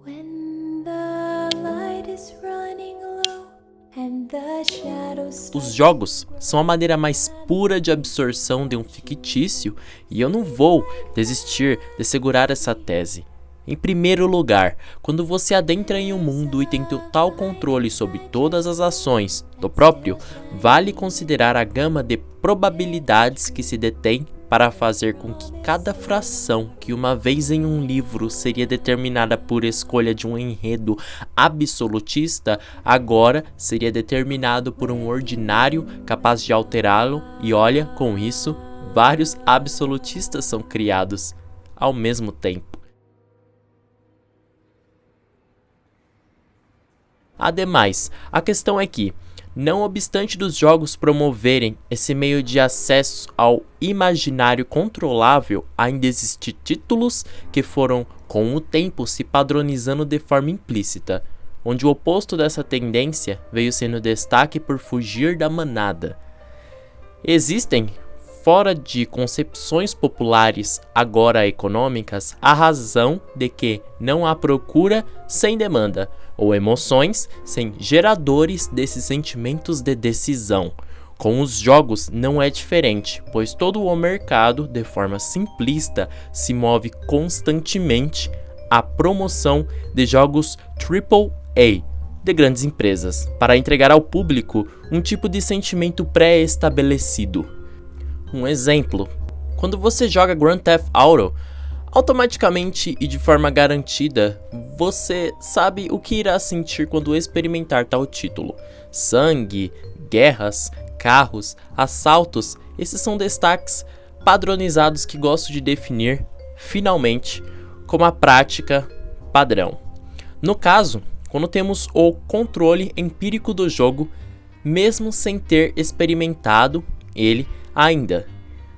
When the light is running low and the shadows Os jogos são a maneira mais pura de absorção de um fictício e eu não vou desistir de segurar essa tese. Em primeiro lugar, quando você adentra em um mundo e tem total controle sobre todas as ações do próprio, vale considerar a gama de probabilidades que se detém para fazer com que cada fração que uma vez em um livro seria determinada por escolha de um enredo absolutista, agora seria determinado por um ordinário capaz de alterá-lo e olha, com isso, vários absolutistas são criados ao mesmo tempo. Ademais, a questão é que, não obstante dos jogos promoverem esse meio de acesso ao imaginário controlável, ainda existem títulos que foram, com o tempo, se padronizando de forma implícita, onde o oposto dessa tendência veio sendo destaque por fugir da manada. Existem, fora de concepções populares agora econômicas, a razão de que não há procura sem demanda, ou emoções sem geradores desses sentimentos de decisão. Com os jogos não é diferente, pois todo o mercado, de forma simplista, se move constantemente à promoção de jogos AAA de grandes empresas, para entregar ao público um tipo de sentimento pré-estabelecido. Um exemplo, quando você joga Grand Theft Auto, automaticamente e de forma garantida, você sabe o que irá sentir quando experimentar tal título. Sangue, guerras, carros, assaltos, esses são destaques padronizados que gosto de definir, finalmente, como a prática padrão. No caso, quando temos o controle empírico do jogo, mesmo sem ter experimentado ele ainda.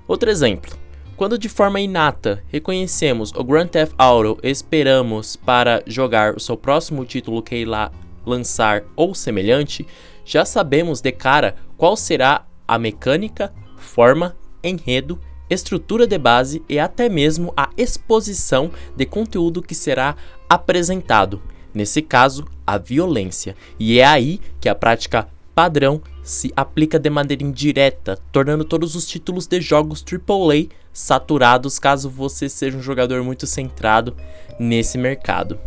Outro exemplo, quando de forma inata reconhecemos o Grand Theft Auto e esperamos para jogar o seu próximo título que irá lançar ou semelhante, já sabemos de cara qual será a mecânica, forma, enredo, estrutura de base e até mesmo a exposição de conteúdo que será apresentado, nesse caso, a violência, e é aí que a prática padrão se aplica de maneira indireta, tornando todos os títulos de jogos AAA saturados caso você seja um jogador muito centrado nesse mercado.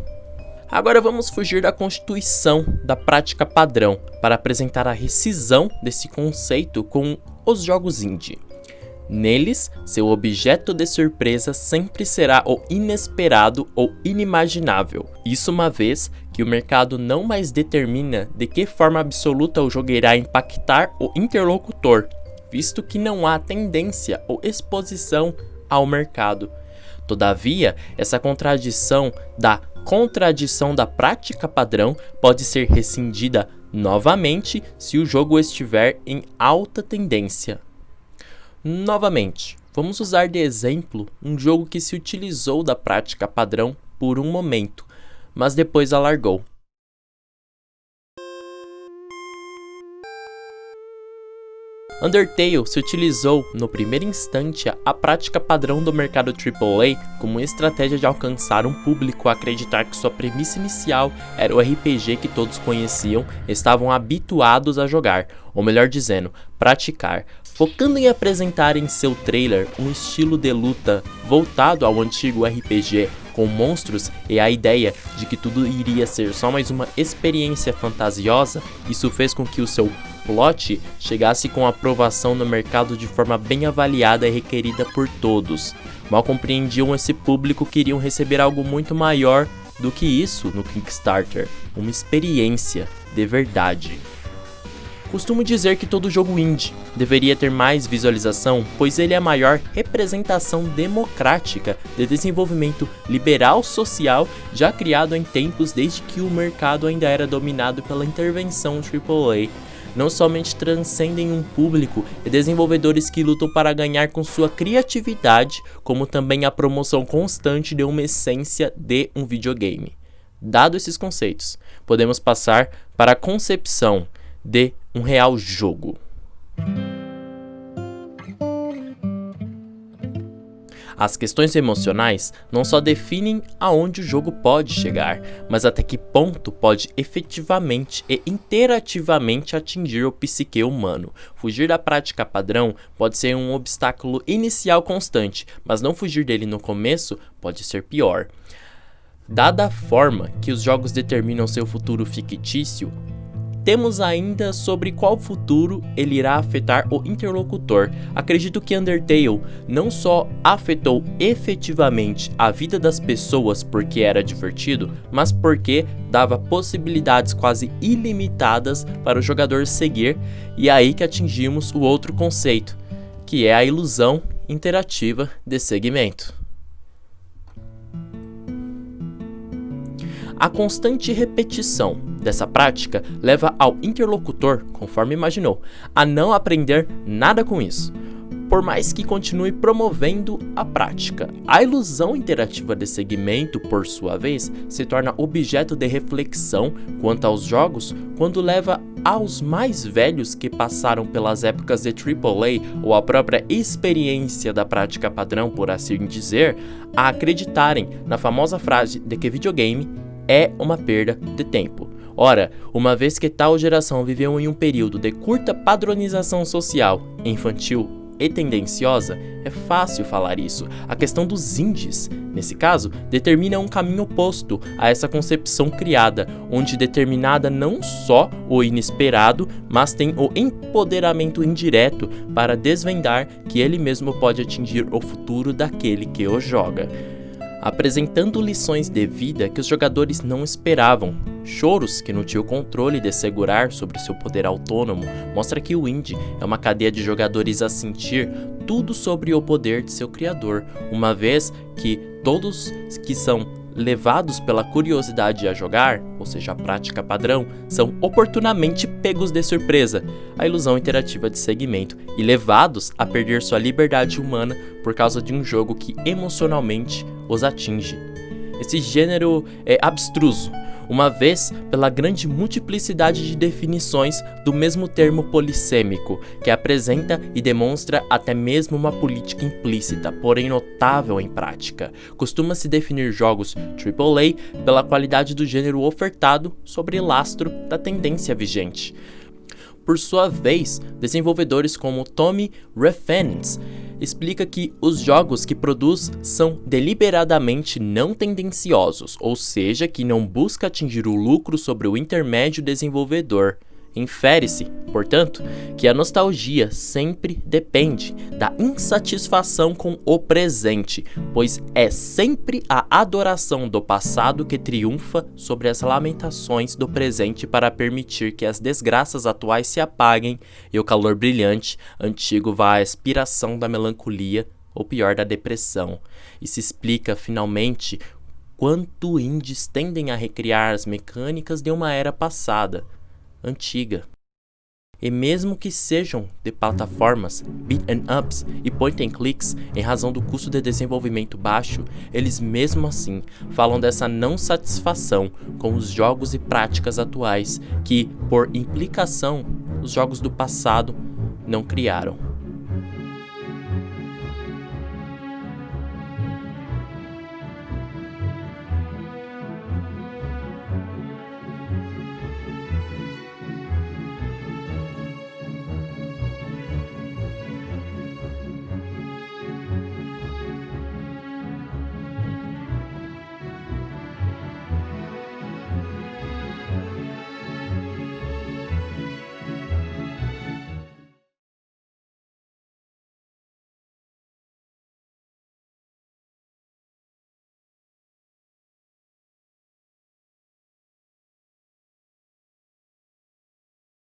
Agora vamos fugir da constituição da prática padrão para apresentar a rescisão desse conceito com os jogos indie. Neles, seu objeto de surpresa sempre será o inesperado ou inimaginável. Isso uma vez que o mercado não mais determina de que forma absoluta o jogo irá impactar o interlocutor, visto que não há tendência ou exposição ao mercado. Todavia, essa contradição da prática padrão pode ser rescindida novamente se o jogo estiver em alta tendência. Novamente, vamos usar de exemplo um jogo que se utilizou da prática padrão por um momento, mas depois alargou. Undertale se utilizou no primeiro instante a prática padrão do mercado AAA como estratégia de alcançar um público a acreditar que sua premissa inicial era o RPG que todos conheciam e estavam habituados a jogar, ou melhor dizendo, praticar, focando em apresentar em seu trailer um estilo de luta voltado ao antigo RPG com monstros e a ideia de que tudo iria ser só mais uma experiência fantasiosa. Isso fez com que o seu plot chegasse com aprovação no mercado de forma bem avaliada e requerida por todos. Mal compreendiam esse público, queriam receber algo muito maior do que isso no Kickstarter, uma experiência de verdade. Costumo dizer que todo jogo indie deveria ter mais visualização, pois ele é a maior representação democrática de desenvolvimento liberal social já criado em tempos desde que o mercado ainda era dominado pela intervenção AAA. Não somente transcendem um público e desenvolvedores que lutam para ganhar com sua criatividade, como também a promoção constante de uma essência de um videogame. Dado esses conceitos, podemos passar para a concepção de um real jogo. As questões emocionais não só definem aonde o jogo pode chegar, mas até que ponto pode efetivamente e interativamente atingir o psique humano. Fugir da prática padrão pode ser um obstáculo inicial constante, mas não fugir dele no começo pode ser pior. Dada a forma que os jogos determinam seu futuro fictício, temos ainda sobre qual futuro ele irá afetar o interlocutor. Acredito que Undertale não só afetou efetivamente a vida das pessoas porque era divertido, mas porque dava possibilidades quase ilimitadas para o jogador seguir, e é aí que atingimos o outro conceito, que é a ilusão interativa de segmento. A constante repetição dessa prática leva ao interlocutor, conforme imaginou, a não aprender nada com isso, por mais que continue promovendo a prática. A ilusão interativa de segmento, por sua vez, se torna objeto de reflexão quanto aos jogos quando leva aos mais velhos que passaram pelas épocas de AAA ou a própria experiência da prática padrão, por assim dizer, a acreditarem na famosa frase de que videogame é uma perda de tempo. Ora, uma vez que tal geração viveu em um período de curta padronização social, infantil e tendenciosa, é fácil falar isso. A questão dos indies, nesse caso, determina um caminho oposto a essa concepção criada, onde determinada não só o inesperado, mas tem o empoderamento indireto para desvendar que ele mesmo pode atingir o futuro daquele que o joga, apresentando lições de vida que os jogadores não esperavam. Choros que não tinham o controle de segurar sobre seu poder autônomo mostra que o indie é uma cadeia de jogadores a sentir tudo sobre o poder de seu criador, uma vez que todos que são levados pela curiosidade a jogar, ou seja, a prática padrão, são oportunamente pegos de surpresa, a ilusão interativa de segmento, e levados a perder sua liberdade humana por causa de um jogo que emocionalmente os atinge. Esse gênero é abstruso, uma vez pela grande multiplicidade de definições do mesmo termo polissêmico, que apresenta e demonstra até mesmo uma política implícita, porém notável em prática. Costuma-se definir jogos AAA pela qualidade do gênero ofertado sobre lastro da tendência vigente. Por sua vez, desenvolvedores como Tommy Refenes explica que os jogos que produz são deliberadamente não tendenciosos, ou seja, que não busca atingir o lucro sobre o intermédio desenvolvedor. Infere-se, portanto, que a nostalgia sempre depende da insatisfação com o presente, pois é sempre a adoração do passado que triunfa sobre as lamentações do presente para permitir que as desgraças atuais se apaguem e o calor brilhante antigo vá à expiração da melancolia, ou pior, da depressão. E se explica, finalmente, quanto indies tendem a recriar as mecânicas de uma era passada, antiga. E mesmo que sejam de plataformas, beat 'em ups e point and clicks, em razão do custo de desenvolvimento baixo, eles mesmo assim falam dessa não satisfação com os jogos e práticas atuais que, por implicação, os jogos do passado não criaram.